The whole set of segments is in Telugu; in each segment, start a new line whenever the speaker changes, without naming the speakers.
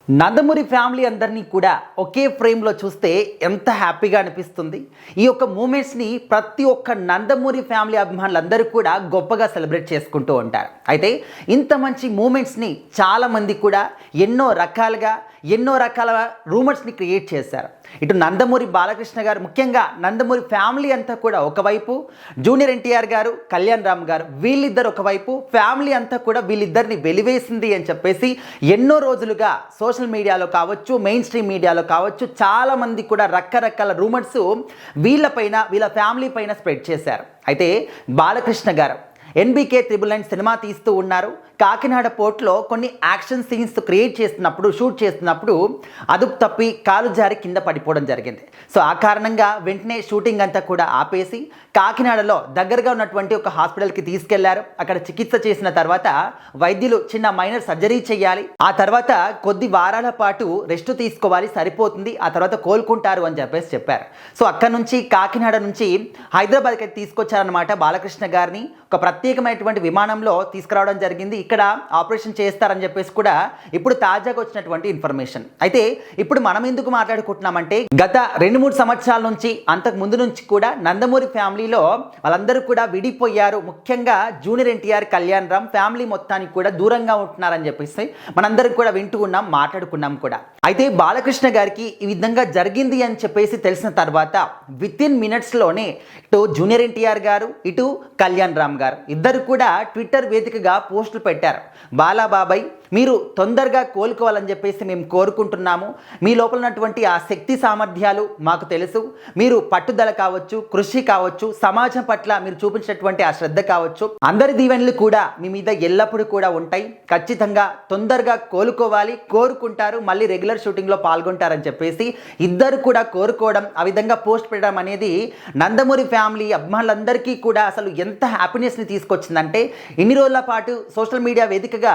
నందమూరి ఫ్యామిలీ అందరినీ కూడా ఒకే ఫ్రేమ్లో చూస్తే ఎంత హ్యాపీగా అనిపిస్తుంది. ఈ యొక్క మూమెంట్స్ని ప్రతి ఒక్క నందమూరి ఫ్యామిలీ అభిమానులందరూ కూడా గొప్పగా సెలబ్రేట్ చేసుకుంటూ ఉంటారు. అయితే ఇంత మంచి మూమెంట్స్ని చాలామంది కూడా ఎన్నో రకాల రూమర్స్ని క్రియేట్ చేశారు. ఇటు నందమూరి బాలకృష్ణ గారు, ముఖ్యంగా నందమూరి ఫ్యామిలీ అంతా కూడా ఒకవైపు, జూనియర్ ఎన్టీఆర్ గారు, కళ్యాణ్ రామ్ గారు, వీళ్ళిద్దరు ఒకవైపు, ఫ్యామిలీ అంతా కూడా వీళ్ళిద్దరిని వెలివేసింది అని చెప్పేసి ఎన్నో రోజులుగా సోషల్ మీడియాలో కావచ్చు, మెయిన్ స్ట్రీమ్ మీడియాలో కావచ్చు, చాలామంది కూడా రకరకాల రూమర్స్ వీళ్ళపైన, వీళ్ళ ఫ్యామిలీ పైన స్ప్రెడ్ చేశారు. అయితే బాలకృష్ణ గారు NBK 999 సినిమా తీస్తూ ఉన్నారు. కాకినాడ పోర్ట్లో కొన్ని యాక్షన్ సీన్స్ షూట్ చేస్తున్నప్పుడు అదుపు తప్పి కాలు జారి కింద పడిపోవడం జరిగింది. సో ఆ కారణంగా వెంటనే షూటింగ్ అంతా కూడా ఆపేసి కాకినాడలో దగ్గరగా ఉన్నటువంటి ఒక హాస్పిటల్కి తీసుకెళ్లారు. అక్కడ చికిత్స చేసిన తర్వాత వైద్యులు చిన్న మైనర్ సర్జరీ చేయాలి, ఆ తర్వాత కొద్ది వారాల పాటు రెస్ట్ తీసుకోవాలి, సరిపోతుంది, ఆ తర్వాత కోలుకుంటారు అని చెప్పారు. సో అక్కడ నుంచి కాకినాడ నుంచి హైదరాబాద్కి తీసుకొచ్చారనమాట బాలకృష్ణ గారిని. ఒక ప్రత్యేకమైనటువంటి విమానంలో తీసుకురావడం జరిగింది. ఇక్కడ ఆపరేషన్ చేస్తారని చెప్పేసి కూడా ఇప్పుడు తాజాగా వచ్చినటువంటి ఇన్ఫర్మేషన్. అయితే ఇప్పుడు మనం ఎందుకు మాట్లాడుకుంటున్నామంటే, గత 2-3 సంవత్సరాల నుంచి, అంతకు ముందు నుంచి కూడా నందమూరి ఫ్యామిలీలో వాళ్ళందరూ కూడా విడిపోయారు. ముఖ్యంగా జూనియర్ ఎన్టీఆర్, కళ్యాణ్ రామ్ ఫ్యామిలీ మొత్తానికి కూడా దూరంగా ఉంటున్నారని చెప్పేసి మనందరం కూడా వింటూ ఉన్నాం, మాట్లాడుకున్నాం కూడా. అయితే బాలకృష్ణ గారికి ఈ విధంగా జరిగింది అని చెప్పేసి తెలిసిన తర్వాత వితిన్ మినిట్స్లోనే ఇటు జూనియర్ ఎన్టీఆర్ గారు, ఇటు కళ్యాణ్ రామ్ గారు ఇద్దరు కూడా ట్విట్టర్ వేదికగా పోస్టులు పెట్టారు. బాలాబాబాయ్, మీరు తొందరగా కోలుకోవాలని చెప్పేసి మేము కోరుకుంటున్నాము. మీ లోపల ఉన్నటువంటి ఆ శక్తి సామర్థ్యాలు మాకు తెలుసు. మీరు పట్టుదల కావచ్చు, కృషి కావచ్చు, సమాజం పట్ల మీరు చూపించినటువంటి ఆ శ్రద్ధ కావచ్చు, అందరి దీవెనలు కూడా మీ మీద ఎల్లప్పుడూ కూడా ఉంటాయి. ఖచ్చితంగా తొందరగా కోలుకోవాలి, కోరుకుంటారు, మళ్ళీ రెగ్యులర్ షూటింగ్లో పాల్గొంటారని చెప్పేసి ఇద్దరు కూడా కోరుకోవడం, ఆ విధంగా పోస్ట్ పెట్టడం అనేది నందమూరి ఫ్యామిలీ అభిమానులందరికీ కూడా అసలు ఎంత హ్యాపీనెస్ని తీసుకొచ్చిందంటే, ఇన్ని రోజుల పాటు సోషల్ మీడియా వేదికగా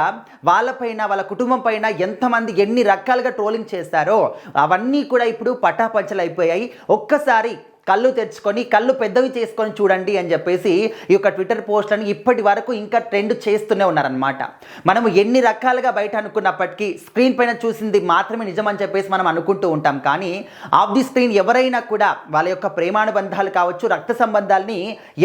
వాళ్ళపైన, వాళ్ళ కుటుంబం పైన ఎంతమంది ఎన్ని రకాలుగా ట్రోలింగ్ చేస్తారో అవన్నీ కూడా ఇప్పుడు పటాపంచలు అయిపోయాయి. ఒక్కసారి కళ్ళు తెచ్చుకొని, కళ్ళు పెద్దవి చేసుకొని చూడండి అని చెప్పేసి ఈ యొక్క ట్విట్టర్ పోస్ట్లను ఇప్పటి వరకు ఇంకా ట్రెండ్ చేస్తూనే ఉన్నారనమాట. మనము ఎన్ని రకాలుగా బయట అనుకున్నప్పటికీ స్క్రీన్ పైన చూసింది మాత్రమే నిజం అని చెప్పేసి మనం అనుకుంటూ ఉంటాం. కానీ ఆఫ్ ది స్క్రీన్ ఎవరైనా కూడా వాళ్ళ యొక్క ప్రేమానుబంధాలు కావచ్చు, రక్త సంబంధాలని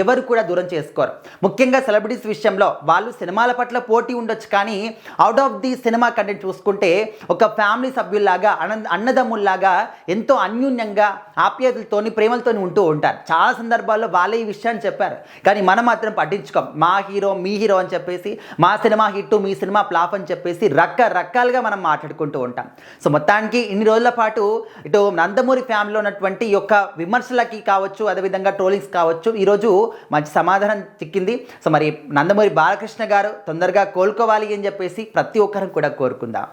ఎవరు కూడా దూరం చేసుకోరు. ముఖ్యంగా సెలబ్రిటీస్ విషయంలో వాళ్ళు సినిమాల పట్ల పోటీ ఉండొచ్చు, కానీ out of the cinema content చూసుకుంటే ఒక ఫ్యామిలీ సభ్యుల్లాగా, అన్నదమ్ముల్లాగా ఎంతో అన్యూన్యంగా, ఆప్యాయతలతోని, ప్రేమలతో ఉంటూ ఉంటారు. చాలా సందర్భాల్లో వాళ్ళే ఈ విషయాన్ని చెప్పారు, కానీ మనం మాత్రం పట్టించుకోం. మా హీరో మీ హీరో అని చెప్పేసి, మా సినిమా హిట్ మీ సినిమా ఫ్లాప్ అని చెప్పేసి రకరకాలుగా మనం మాట్లాడుకుంటూ ఉంటాం. సో మొత్తానికి ఇన్ని రోజుల పాటు ఇటు నందమూరి ఫ్యామిలీలో ఉన్నటువంటి యొక్క విమర్శలకి కావచ్చు, అదేవిధంగా ట్రోలింగ్స్ కావచ్చు, ఈరోజు మంచి సమాధానం చిక్కింది. సో మరి నందమూరి బాలకృష్ణ గారు తొందరగా కోలుకోవాలి అని చెప్పేసి ప్రతి ఒక్కరం కూడా కోరుకుందాం.